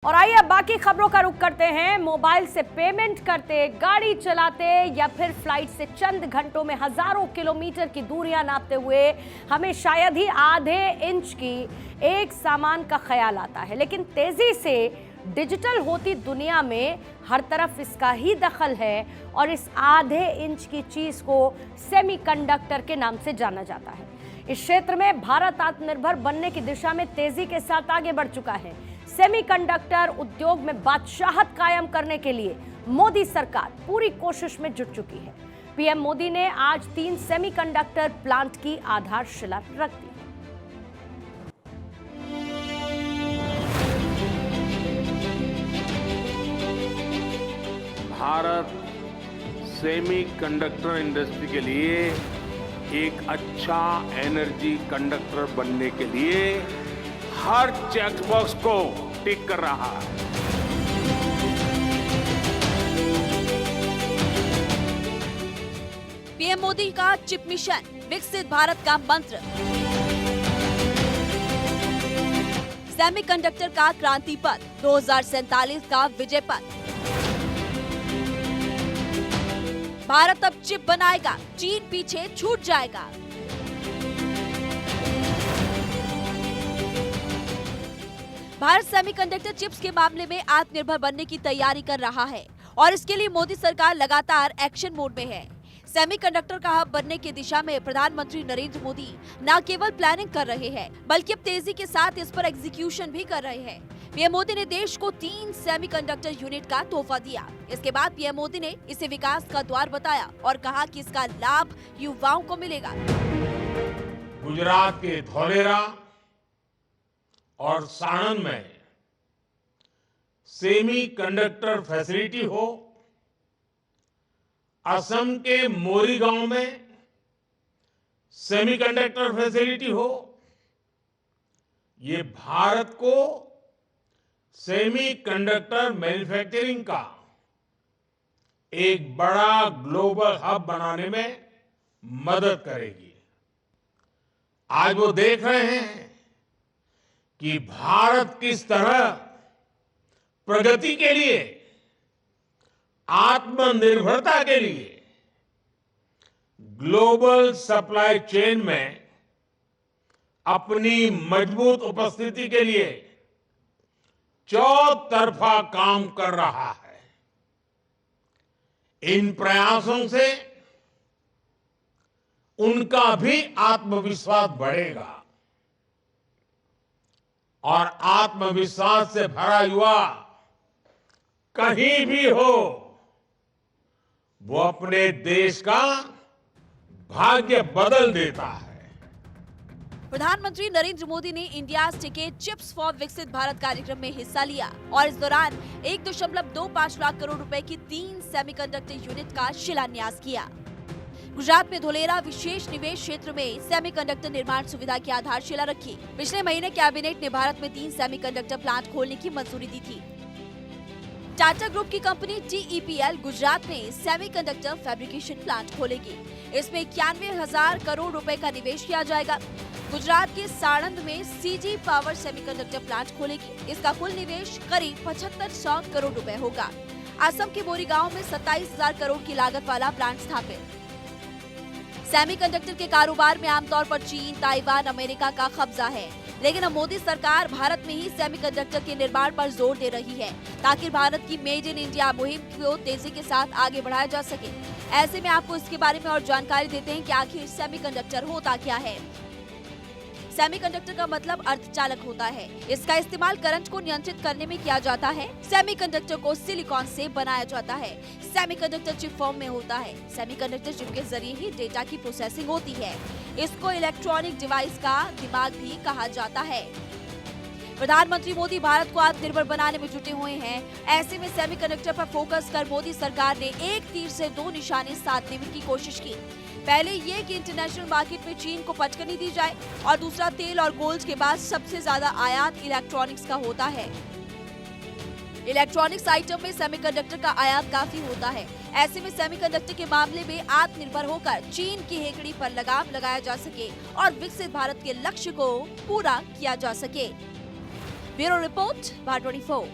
और आइए अब बाकी खबरों का रुख करते हैं। मोबाइल से पेमेंट करते, गाड़ी चलाते या फिर फ्लाइट से चंद घंटों में हजारों किलोमीटर की दूरियां नापते हुए हमें शायद ही आधे इंच की एक सामान का ख्याल आता है, लेकिन तेजी से डिजिटल होती दुनिया में हर तरफ इसका ही दखल है और इस आधे इंच की चीज को सेमीकंडक्टर के नाम से जाना जाता है। इस क्षेत्र में भारत आत्मनिर्भर बनने की दिशा में तेजी के साथ आगे बढ़ चुका है। सेमीकंडक्टर उद्योग में बादशाहत कायम करने के लिए मोदी सरकार पूरी कोशिश में जुट चुकी है। पीएम मोदी ने आज 3 सेमीकंडक्टर प्लांट की आधारशिला रख दी। भारत सेमीकंडक्टर इंडस्ट्री के लिए एक अच्छा एनर्जी कंडक्टर बनने के लिए हर चेक बॉक्स को टिक कर रहा है। पीएम मोदी का चिप मिशन, विकसित भारत का मंत्र, सेमीकंडक्टर का क्रांति पथ, 2047 का विजय पथ। भारत अब चिप बनाएगा, चीन पीछे छूट जाएगा। भारत सेमीकंडक्टर चिप्स के मामले में आत्मनिर्भर बनने की तैयारी कर रहा है और इसके लिए मोदी सरकार लगातार एक्शन मोड में है। सेमीकंडक्टर का हब बनने की दिशा में प्रधानमंत्री नरेंद्र मोदी न केवल प्लानिंग कर रहे हैं बल्कि अब तेजी के साथ इस पर एग्जीक्यूशन भी कर रहे हैं। पीएम मोदी ने देश को 3 सेमीकंडक्टर यूनिट का तोहफा दिया। इसके बाद पीएम मोदी ने इसे विकास का द्वार बताया और कहा कि इसका लाभ युवाओं को मिलेगा। गुजरात के धोलेरा और साणंद में सेमीकंडक्टर फैसिलिटी हो, असम के मोरीगांव में सेमीकंडक्टर फैसिलिटी हो, ये भारत को सेमीकंडक्टर मैन्युफैक्चरिंग का एक बड़ा ग्लोबल हब बनाने में मदद करेगी। आज वो देख रहे हैं कि भारत किस तरह प्रगति के लिए, आत्मनिर्भरता के लिए ग्लोबल सप्लाई चेन में अपनी मजबूत उपस्थिति के लिए चौतरफा काम कर रहा है। इन प्रयासों से उनका भी आत्मविश्वास बढ़ेगा और आत्मविश्वास से भरा युवा कहीं भी हो, वो अपने देश का भाग्य बदल देता है। प्रधानमंत्री नरेंद्र मोदी ने इंडिया टिकट चिप्स फॉर विकसित भारत कार्यक्रम में हिस्सा लिया और इस दौरान 1.25 लाख करोड़ रुपए की 3 सेमीकंडक्टर यूनिट का शिलान्यास किया। गुजरात में धोलेरा विशेष निवेश क्षेत्र में सेमीकंडक्टर निर्माण सुविधा की आधारशिला रखी। पिछले महीने कैबिनेट ने भारत में 3 सेमीकंडक्टर प्लांट खोलने की मंजूरी दी थी। टाटा ग्रुप की कंपनी TEPL गुजरात में सेमीकंडक्टर फैब्रिकेशन प्लांट खोलेगी। इसमें 91,000 करोड़ रुपए का निवेश किया जाएगा। गुजरात के साणंद में CG पावर सेमीकंडक्टर प्लांट खोलेगी। इसका कुल निवेश करीब 7500 करोड़ रुपए होगा। असम के मोरीगांव में 27,000 करोड़ की लागत वाला प्लांट स्थापित। सेमीकंडक्टर के कारोबार में आमतौर पर चीन, ताइवान, अमेरिका का कब्जा है, लेकिन अब मोदी सरकार भारत में ही सेमीकंडक्टर के निर्माण पर जोर दे रही है ताकि भारत की मेड इन इंडिया मुहिम को तेजी के साथ आगे बढ़ाया जा सके। ऐसे में आपको इसके बारे में और जानकारी देते हैं कि आखिर सेमीकंडक्टर होता क्या है। सेमीकंडक्टर का मतलब अर्धचालक होता है। इसका इस्तेमाल करंट को नियंत्रित करने में किया जाता है। सेमीकंडक्टर को सिलिकॉन से बनाया जाता है। सेमीकंडक्टर चिप फॉर्म में होता है। सेमीकंडक्टर चिप के जरिए ही डेटा की प्रोसेसिंग होती है। इसको इलेक्ट्रॉनिक डिवाइस का दिमाग भी कहा जाता है। प्रधानमंत्री मोदी भारत को आत्मनिर्भर बनाने में जुटे हुए हैं। ऐसे में सेमीकंडक्टर पर फोकस कर मोदी सरकार ने एक तीर से 2 निशाने साधने की कोशिश की। पहले ये कि इंटरनेशनल मार्केट में चीन को पटकनी दी जाए और दूसरा तेल और गोल्ड के बाद सबसे ज्यादा आयात इलेक्ट्रॉनिक्स का होता है। इलेक्ट्रॉनिक्स आइटम में सेमीकंडक्टर का आयात काफी होता है। ऐसे में सेमीकंडक्टर के मामले में आत्मनिर्भर होकर चीन की हेकड़ी पर लगाम लगाया जा सके और विकसित भारत के लक्ष्य को पूरा किया जा सके। Bureau report, Bharat 24।